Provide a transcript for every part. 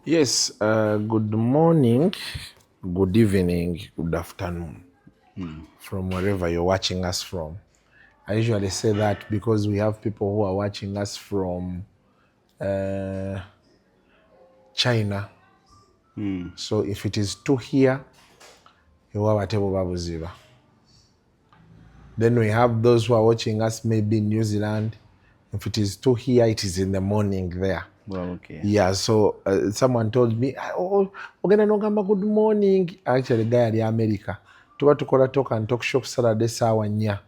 Yes, good morning, good evening, good afternoon, from wherever you're watching us from. I usually say that because we have people who are watching us from uh, China. So if it is 2 here, then we have those who are watching us maybe in New Zealand. If it is 2 here, it is in the morning there. Well, okay. Yeah, so someone told me, oh, ogenda nogamba good morning. Actually, guy ali America. Tuba tukola talk and talk show Saturday saawa 4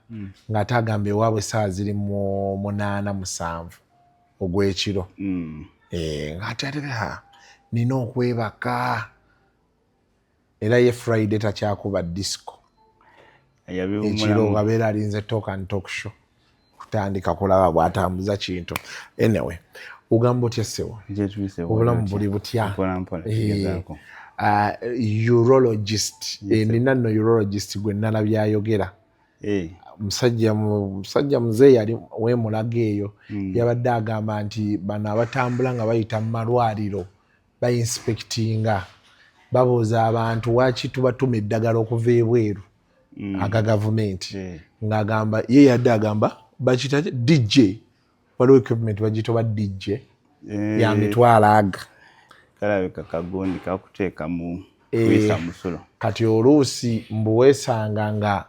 ng'ate agamba ewaabwe saawa ziri mu 8:07 ogw'ekiro. Ng'ate ate nina okwebaka era ye Friday takyakuba disco. Ekiro wabeera alinze talk and talk show kutandika kulaba bw'atambuza kintu. Anyway, ugamba otya sewo? Obulamu buli butya? Urologist. Nina nno urologist gwe nalabye ayogera. Musajja muzeeyi yali w'emulaga eyo yabadde agamba nti bano abatambula nga bayita mu malwaliro bayinspectinga babuuza abantu waaki tubatuma eddagala okuva ebweru aga gavumenti ng'agamba ye yadde agamba bakita DJ waliwo equipment bagitoba DJ ya mitwalo aga kalabika kagundi kakuteeka mu kwisa musulo kati oluusi mbuweesanga nga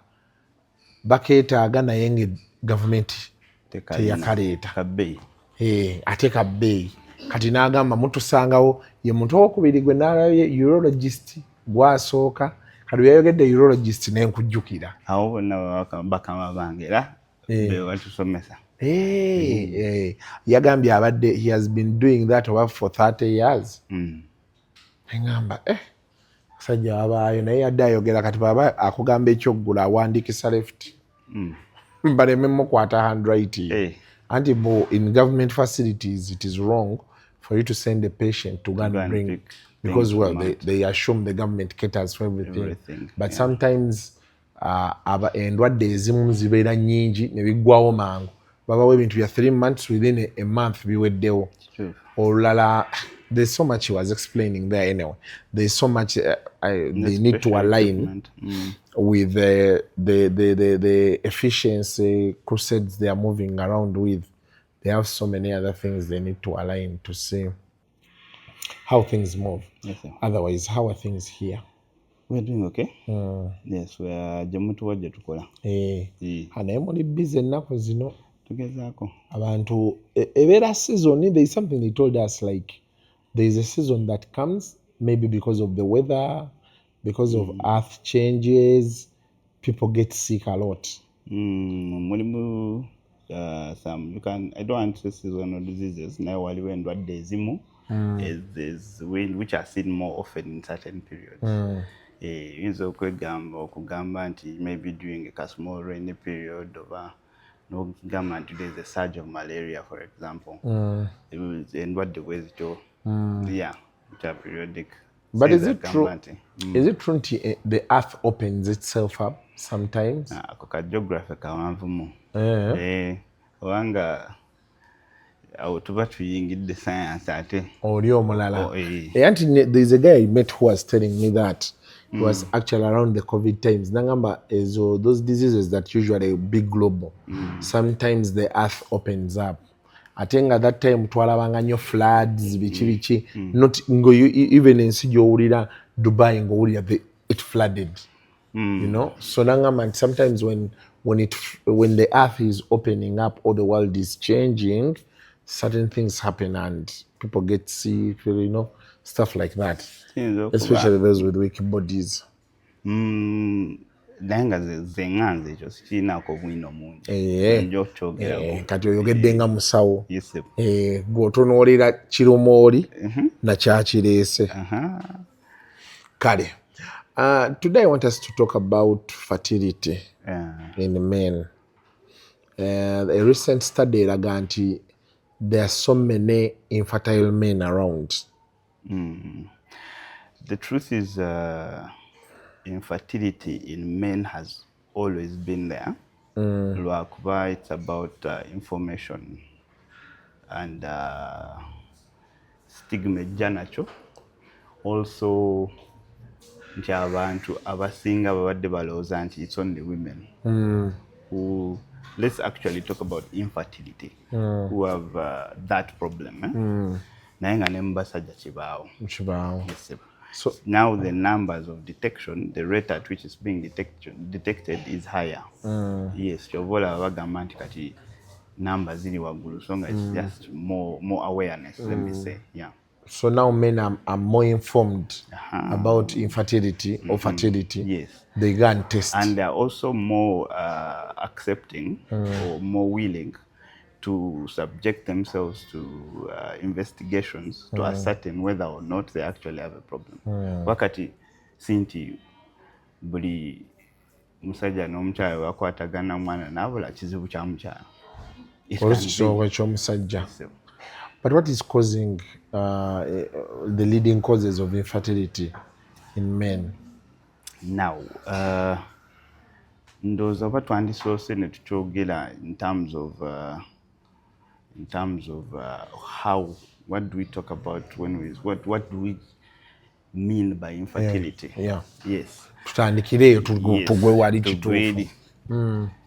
bakeetaaga naye nga gavumenti teyakaleeta ate kabbeeyi kati n'agamba mutusangawo ye muntu owokubiri gwe n'alabye urologist gwasooka kati yayogedde urologist n'enkujjukira awo bonna bakama bange era bewatusomesa yagambye abadde he has been doing that over for 30 years. Engamba musajja wabaayo naye yadde ayogera kati baba akugamba ekyoggula awandiikisa left baleme mukwata handwriting anti in government facilities it is wrong for you to send a patient to go and bring because they assume the government caters for everything. But sometimes endwadde ezimu zibeera nnyingi ne biggwawo mangu babawo ebintu bya 3 months within a month biweddewo olulala. There's so much he was explaining there anyway. There's so much they need to align with the efficiency crusades they are moving around with. They have so many other things they need to align to see how things move. Yes, otherwise, how are things here? We're doing okay. Yes, we are jamutu wajja tukola. Naye muli busy ennaku zino. Tugezaako. Abantu ebeera season, there is something they told us like there is a season that comes maybe because of the weather, because of earth changes, people get sick a lot. Mulimu some you can I don't want to say seasonal diseases now waliwo endwadde ezimu is which are seen more often in certain periods. Yinza okugamba nti maybe during a small rainy period or no government there's a surge of malaria for example. Endwadde bwezityo yeah, which are periodic. But is it true? Is it true the earth opens itself up sometimes? Kuka geography kawanvumu. Wanga tuba tuyingidde science ate oli omulala. Anti there's a guy I met who was telling me that it was actually around the COVID times. Nangamba those diseases that usually big global. Sometimes the earth opens up. Atenga that time twalabanga nnyo floods biki not even ensi gy'owulira Dubai ng'owulira it flooded. You know, so nangamba sometimes when the earth is opening up or the world is changing, certain things happen and people get sick, you know, stuff like that. Especially those with weak bodies. Nayenga zenganze ekyo sikiinaako bwino mungi njo okyogerako kati oyogedde nga musawo gw'otunuulira kirumooli nakyakireese. Kale today I want us to talk about fertility in men. A recent study eraga nti there are so many infertile men around. The truth is infertility in men has always been there. Lwakuba it's about information and stigma ejja nakyo also nti abantu abasinga babadde balowooza nti it's only women who, let's actually talk about infertility, who have that problem. Naye nga ne mu basajja kibaawo. Yes, so now the numbers of detection, the rate at which it's being detected is higher. Yes, kyova olaba bagamba nti kati numbers ziri waggulu, so nga it's just more awareness, let me say. Yeah. So now men are more informed about infertility or fertility. Yes. They go and test. And they are also more accepting or more willing to subject themselves to investigations to ascertain whether or not they actually have a problem. Wakati sinti buli musajja n'omukyala bakwatagana mwana n'abula kizibu kya mukyala. But what is causing the leading causes of infertility in men? Now, ndowooza oba twandisoose ne tukyogera in terms of how, what do we talk about when what do we mean by infertility? Yeah. Yes. Tutandikireyo tugwe wali kituufu.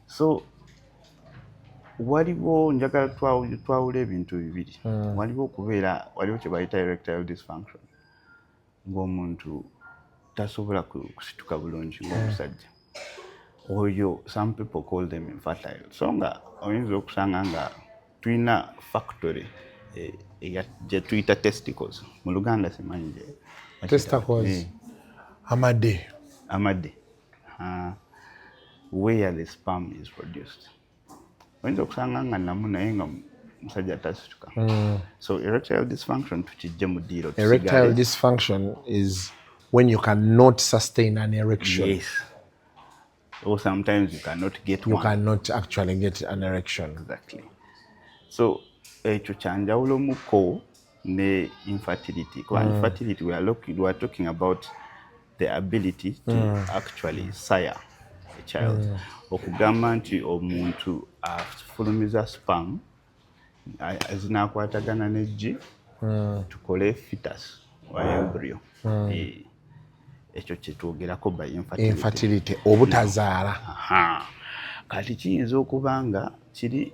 So waliwo njagala twawula ebintu bibiri. Waliwo kye bayita erectile dysfunction, ng'omuntu tasobola kusituka bulungi ng'omusajja. Oyo some people call them infertile. So nga oyinza okusanga nga tulina factory gye tuyita testicles. Mu Luganda simanyi gye. Testicles. Amade. Where the sperm is produced. Oyinza okusanga nga namu naye nga musajja tasituka. So erectile dysfunction tukijje mu ddiiro. Erectile dysfunction is when you cannot sustain an erection. Yes. Or sometimes you cannot get one. You cannot actually get an erection. Exactly. So ekyo kyanjawulomuko ne infertility. Infertility, we are talking about the ability to actually sire a child. Okugamba nti omuntu afulumiza sperm ezinaakwatagana n'eggi tukole fetus or embryo. Ekyo kye twogerako by infertility obutazaala. Kati kiyinza okuba nga kiri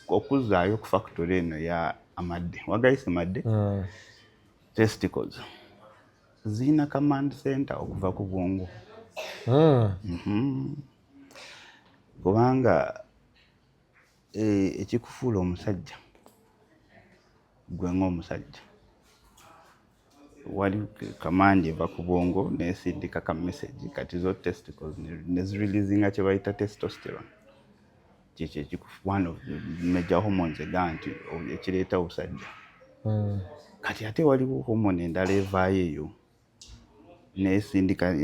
okuzaayo ku factory eno ya amadde. Wagayise madde? Testicles zirina command center okuva ku bwongo. Kubanga ekikufuula omusajja gwe ng'omusajja wali command eva ku bwongo nesindika ka message kati zo testicles ne zireleasinga kye bayita testosterone. One of the major hormones eganti ekireeta obusajja. Kati ate waliwo hormone endala evaayo eyo nesindika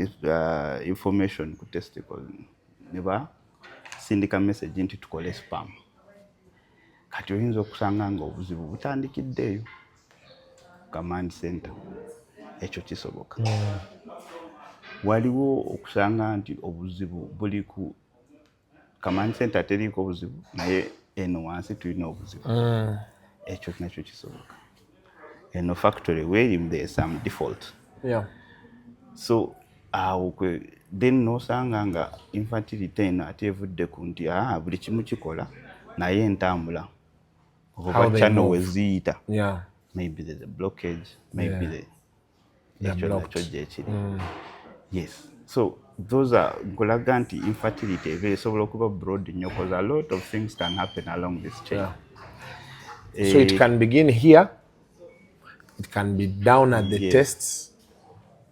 information ku testicles neba sindika message nti tukole sperm. Kati oyinza okusanga nga obuzibu butandikiddeeyo command center. Ekyo kisoboka. Waliwo okusanga nti obuzibu buli ku command center teriiko obuzibu naye eno wansi tulina obuzibu. Ekyo nakyo kisoboka. Eno factory where there is some default. Yeah. So then nosanga nga infertility eno ate evudde ku nti buli kimu kikola naye entambula oba channel we ziyita. Yeah. Maybe there's a blockage, maybe they're blocked. Yes. So those are nkulaga nti infertility esobola okuba broad nnyo because a lot of things can happen along this chain. Yeah. So it can begin here, it can be down at the tests,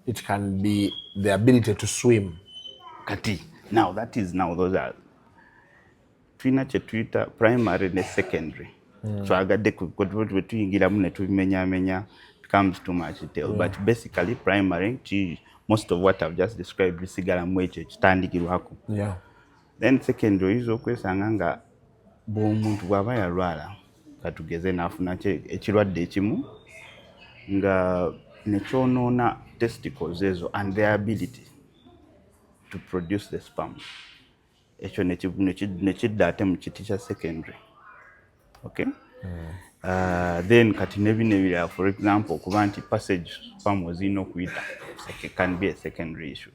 it can be the ability to swim. Kati. Now those are tulina kye tuyita primary ne secondary. Twagadde bwe tuyingiramu ne tubimenyaamenya becomes too much detail. But basically primary, most of what I've just described bisigala mu ekyo ekitandikirwako. Yeah. Then secondary oyinza okwesanga nga bw'omuntu bw'aba yalwala katugeze n'afuna ekirwadde ekimu nga nekyonoona testicles ezo and their ability to produce the sperm. Ekyo nekidda ate mu kiti kya secondary. Okay? Then kati nebinebira, for example, kuba nti passage sperm zirina okuyita, it can be a secondary issue.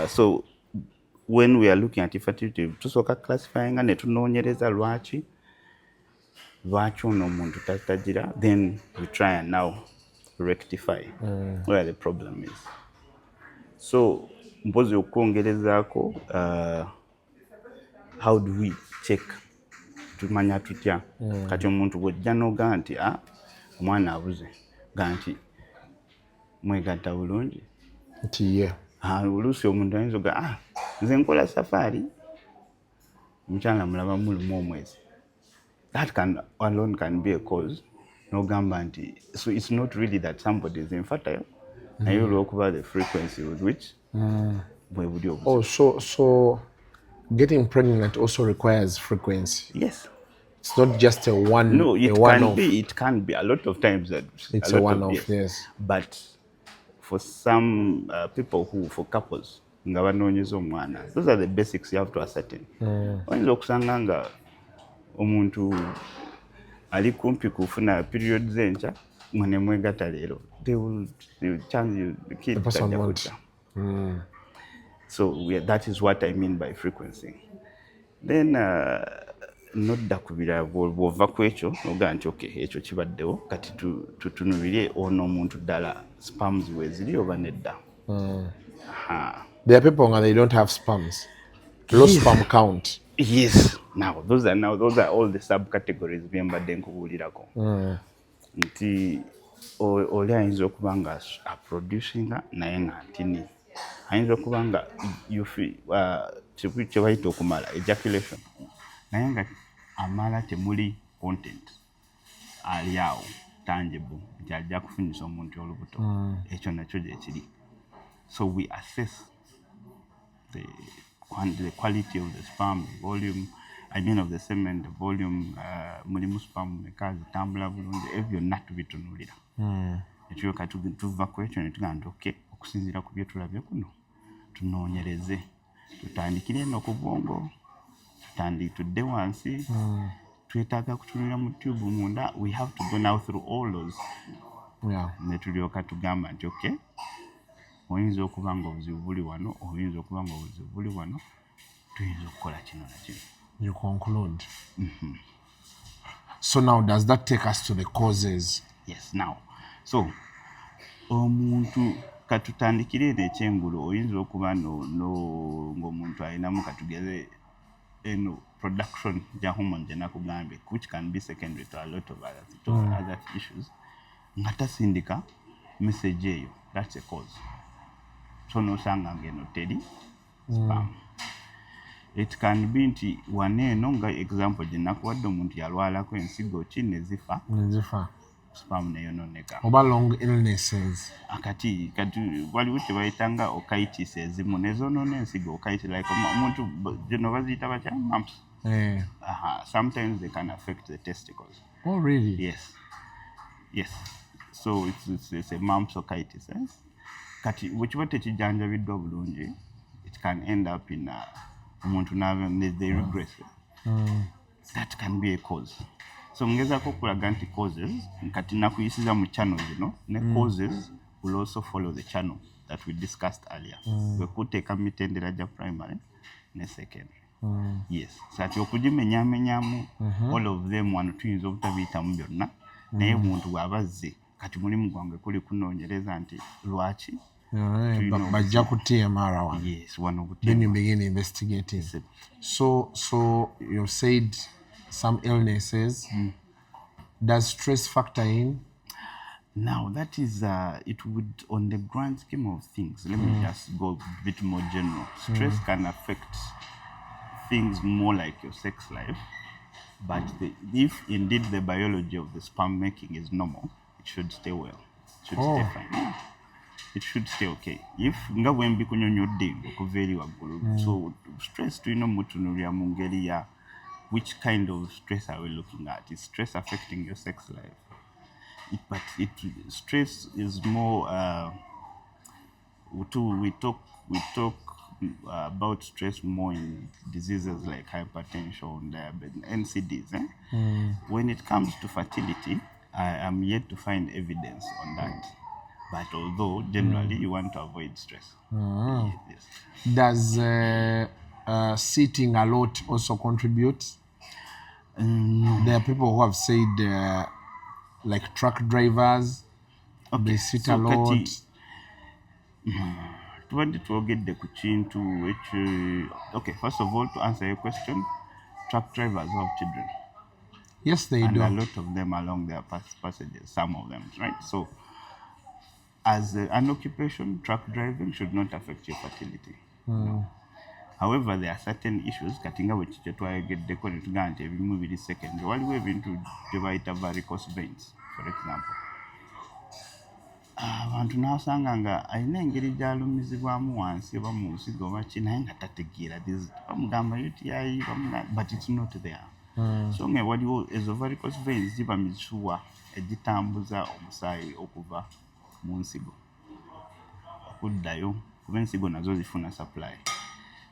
So when we are looking at infertility, tusooka classifying ne tunoonyereza lwaki ono omuntu tagira, then we try and now rectify where the problem is. So mpozi okwongerezaako, how do we check, tumanya tutya kati omuntu bw'ojja n'ogamba nti omwana abuze, ga nti mwegatta bulungi nti ye oluusi omuntu ayinza oga nze nkola safaari omukyala mulaba mulumu omwezi. That alone can be a cause. N'ogamba nti, so it's not really that somebody is infertile, naye olw'okuba the frequency with which bwe buli obuzibu. So getting pregnant also requires frequency. Yes. It's not just a one. No, it can be. It can be. A lot of times that it's a one-off. Yes. But for some people for couples, those are the basics you have to ascertain. Oyinza okusanga nga omuntu ali kumpi kufuna period enkya nga ne mwegatta leero, they will change the kid. So that is what I mean by frequency. Then nodda ku birala bw'ova ku ekyo ogaa nti okay, ekyo kibaddewo, kati tutunulire ono omuntu ddala sperms we ziri oba nedda. There are people and they don't have sperms. Low sperm count. Yes. Those are all the subcategories bye mbadde nkubuulirako. Nti oli ayinza okuba nga aproducinga naye nga ntini. Ayinza okuba nga kye bayita okumala ejaculation, naye nga amala temuli content ali awo tangible nti ajja kufunyisa omuntu olubuto. Ekyo nakyo gye kiri. So we assess the quality of the sperm, the volume, of the semen, the volume, mulimu sperm meka zitambula bulungi, ebyo byonna tubitunuulira. Ekyo kati tuva ku ekyo ne tugamba nti okay, okusinziira ku bye tulabye kuno tunoonyereze, tutandikire eno ku bwongo, tudde wansi, twetaaga kutunulira mu tube munda. We have to go now through all those. Ne tulyoka tugamba nti okay, oyinza okuba nga obuzibu buli wano, oyinza okuba nga obuzibu buli wano, tuyinza okukola kino na kino. You conclude. So now does that take us to the causes? Yes. Now, so omuntu katutandikire n'ekyengulu, oyinza okuba ng'omuntu alinamu katugeze production ja hormone gye nakugambye, which can be secondary to a lot of other issues, nga tasindika message eyo. That's a cause. So nosanga ngeno teri sperm. It can be nti waneeno nga example gye nakuwadde, omuntu yalwalako ensigo ki ne zifa, sperm neyononeka. Oba long illnesses. Kati waliwo kye bayitanga okitis ezimu nezonoona ensigo, okitis like omuntu gino baziyita batya, mumps. Sometimes they can affect the testicles. Oh really? Yes. So it's a mumps okitis. Kati bwekiba tekijjanjabiddwa bulungi, it can end up in omuntu they regress. That can be a cause. So ngezaako okulaga nti causes, kati nakuyisiza mu channel zino, ne causes will also follow the channel that we discussed earlier. We could take a mitendera ja primary ne secondary. Yes. Sati okugimenyaamenyamu all of them wano tuyinza obutabiyitamu byonna, naye omuntu bw'abazze kati mulimu gwange kuli kunoonyereza nti lwaki bajja ku TMR one. Yes, one of the then you begin investigating. So you said some illnesses. Does stress factor in? Now that is it would, on the grand scheme of things, let me just go a bit more general. Stress can affect things more like your sex life, but if indeed the biology of the sperm making is normal, it should stay well. It should stay fine. It should stay okay. If nga bwembi kunyonyodde okuva eri waggulu, so stress tulina mutunuulira mu ngeri ya which kind of stress are we looking at? Is stress affecting your sex life? Stress is more we talk about stress more in diseases like hypertension, diabetes, NCDs. When it comes to fertility, I am yet to find evidence on that. But although generally you want to avoid stress. Yes. Does sitting a lot also contribute? No. There are people who have said, like truck drivers, they sit a lot. Twogedde ku kintu okay, first of all, to answer your question, truck drivers have children. Yes, they and do. a lot of them along their passages, some of them, right? So as an occupation, truck driving should not affect your fertility. No. However, there are certain issues katinga bwe twayogeddeko ne tugamba nti ebimu biri secondary. Waliwo ebintu bye bayita varicose veins, for example. Abantu n'asanga nga alina engeri gy'alumizibwamu wansi oba mu nsigo oba ki naye nga tategeera bamugamba UTI, but it's not there. So nga waliwo ezo varicose veins ziba misuwa egitambuza omusaayi okuva mu nsigo okuddayo kuba ensigo nazo zifuna supply.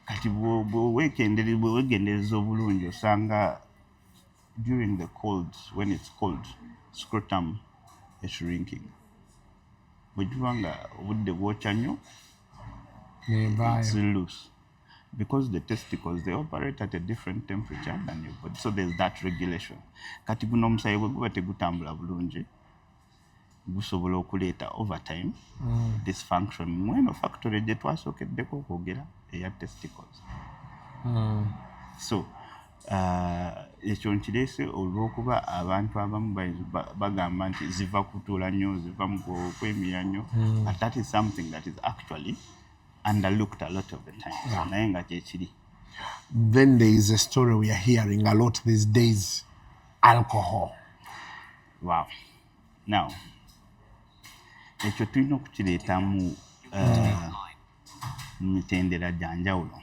Kati bwewegendereza obulungi osanga during the cold, when it's cold, scrotum is shrinking. Bwe kiba nga obudde bwokya nnyo, it's loose. Because the testicles, they operate at a different temperature than your body. So there's that regulation. Kati guno omusaayi bwe guba tegutambula bulungi, gusobola okuleeta over time dysfunction mweno factory gye twasookeddeko okwogera eya testicles. So ekyo nkireese olw'okuba abantu abamu bagamba nti ziva kutuula nnyo, ziva mu kwemira nnyo, but that is something that is actually underlooked a lot of the time. Naye nga kyekiri. Then there is a story we are hearing a lot these days, alcohol. Wow. Now, ekyo tulina okukireetamu mu mitendera gya njawulo.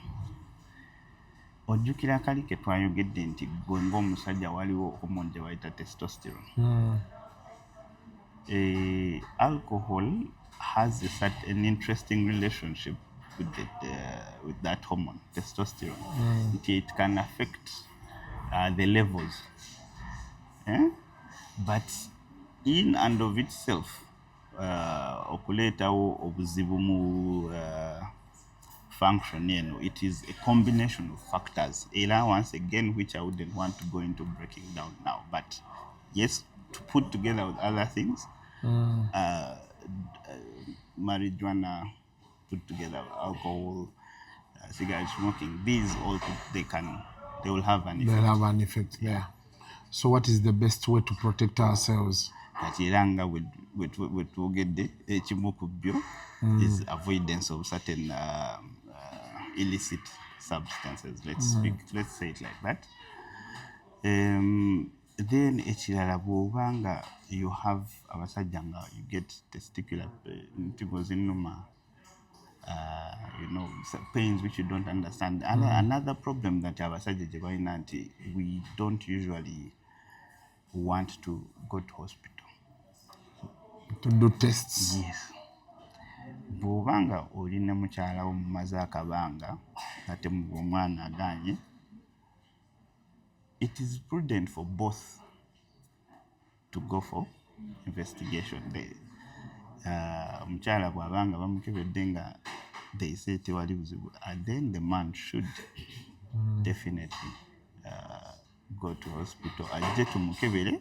Ojjukira kali ke twayogedde nti gwe ng'omusajja waliwo hormone gye bayita testosterone. Alcohol has an interesting relationship with that hormone, testosterone. It can affect the levels. But in and of itself, okuleetawo obuzibu mu function, it is a combination of factors. Once again, which I wouldn't want to go into breaking down now. But yes, to put together with other things, marijuana, put together alcohol, cigarette smoking, these all they will have an effect. They'll have an effect, yeah. So what is the best way to protect ourselves? Kati era nga wetwogedde ekimu ku byo is avoidance of certain illicit substances. Let's say it like that. Then ekirala bw'oba nga you have abasajja nga you get testicular ntigo zinnuma, pains which you don't understand. Another problem that abasajja gye balina nti we don't usually want to go to hospital to do tests. Yes. Bw'oba nga oli ne mukyala wo mumaze akabanga ate omwana aganye, it is prudent for both to go for investigation. Omukyala bw'abanga bamukebedde nga they say tewali buzibu, and then the man should definitely go to hospital ajje tumukebere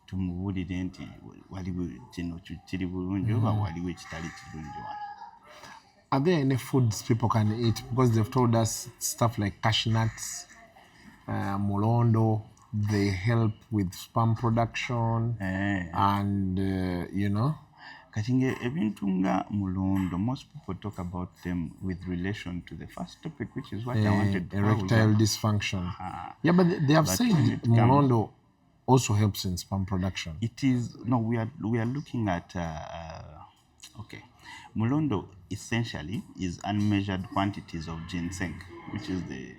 tumubuulire nti waliwo kino kiri bulungi oba waliwo ekitali kirungi wano. Are there any foods people can eat? Because they've told us stuff like cashew nuts, mulondo, they help with sperm production, and Katinge ebintu nga mulondo, most people talk about them with relation to the first topic, which is what I wanted to erectile dysfunction. Yeah, but they have said mulondo also helps in sperm production. It is, no, we are looking at, okay. Mulondo essentially is unmeasured quantities of ginseng, which is the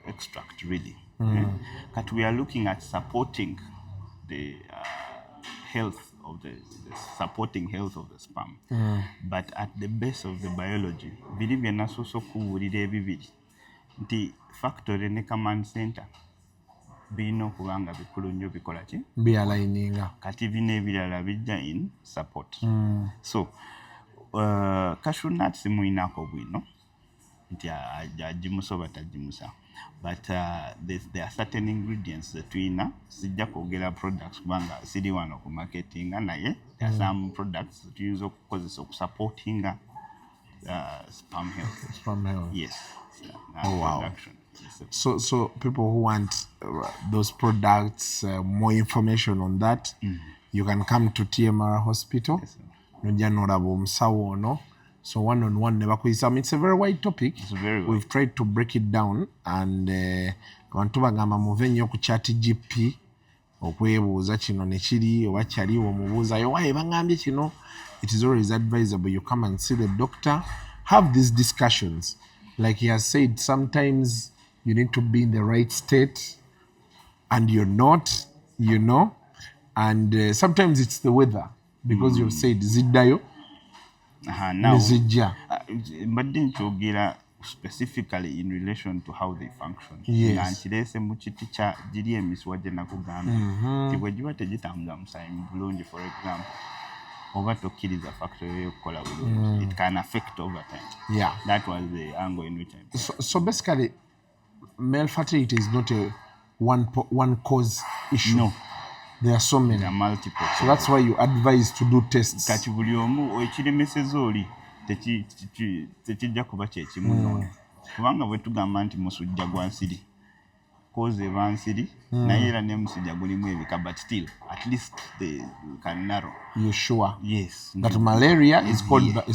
extract really. But we are looking at supporting the health the supporting health of the sperm. But at the base of the biology, believe in us also kuwulira ebibiri nti factory ne command center birina okuba nga bikulu nnyo bikola ki bialigninga kati bino ebirala bijja in support. So cashew nuts muyinako bwino nti agimusa oba tagimusa, but there are certain ingredients that tuyina sijja kwogera products kubanga siri wano ku marketinga naye there are some products tuyinza okukozesa okusupportinga sperm health. Yes. Oh, wow. Production. So people who want those products, more information on that, you can come to TMR Hospital. Yes, so one-on-one it's a very wide topic. It's very wide. We've tried to break it down, and abantu bagamba muve nnyo ku chat GP okwebuuza kino ne kiri oba kyaliwo mubuuzayo waye bangambye kino. It is always advisable you come and see the doctor, have these discussions. Like he has said, sometimes you need to be in the right state and you're not, and sometimes it's the weather, because you've said ziddayo now but didn't you specifically in relation to how they function? Yes. Nkirese mu kiti kya giri emiswa gye nakugamba nti bwe giba tegitambula musayi bulungi, for example, oba tokkiriza factory y'okukola bulungi, it can affect over time. Yeah. That was the angle in which I so basically male fertility is not a one cause issue. No. There are so many. There are multiple. So that's why you advise to do tests. Kati buli omu ekiremeseza oli tekijja kuba kyekimu nno. Kubanga bwe tugamba nti musujja gwa nsiri cause eba nsiri naye era ne musujja gulimu ebika, but still at least they can narrow. You're sure? Yes. That malaria is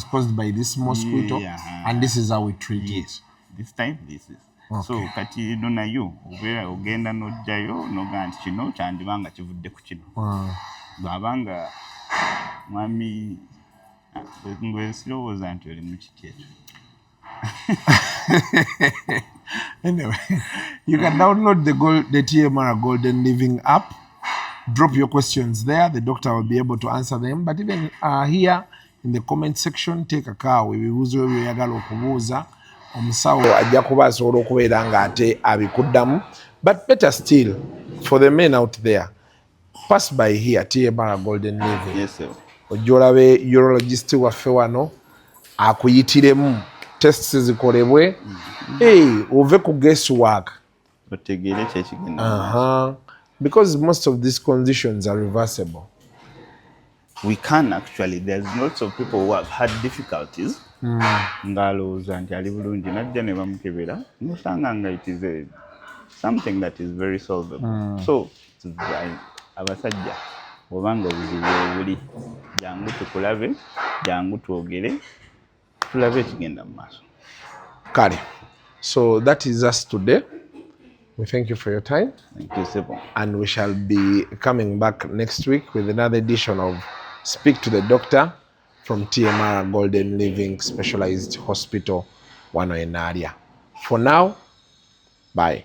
caused by this mosquito, and this is how we treat it. This time this is. Okay. So kati eno nayo obeera ogenda n'ojjayo n'ogaa nti kino kyandibanga kivudde ku kino. Bw'abanga mwami ngwe sirowooza nti oli mu kiti ekyo. Anyway, you can download the TMR Golden Living app. Drop your questions there. The doctor will be able to answer them. But even here in the comment section, take a car. Webibuuza by'oyagala okubuuza. Omusawo ajja kuba asobola okubeera nga ate abikuddamu. But better still, for the men out there, pass by here, TMR Golden Living. Yes, sir. Ojja olabe urologist waffe wano akuyitiremu, tests zikolebwe, ove ku guesswork. Otegeere kyekigenda. Because most of these conditions are reversible. We can actually. There's lots of people who have had difficulties. Ngalowooza nti ali bulungi najja ne bamukebera nosanga nga it is something that is very solvable. So abasajja obanga obuzibu obuli jangu tukulabe, jangu twogere, tulabe ekigenda mu maaso. Kale. So that is us today. We thank you for your time. Thank you, Sipo. And we shall be coming back next week with another edition of Speak to the Doctor from TMR Golden Living Specialized Hospital, Wano Enaria. For now, bye.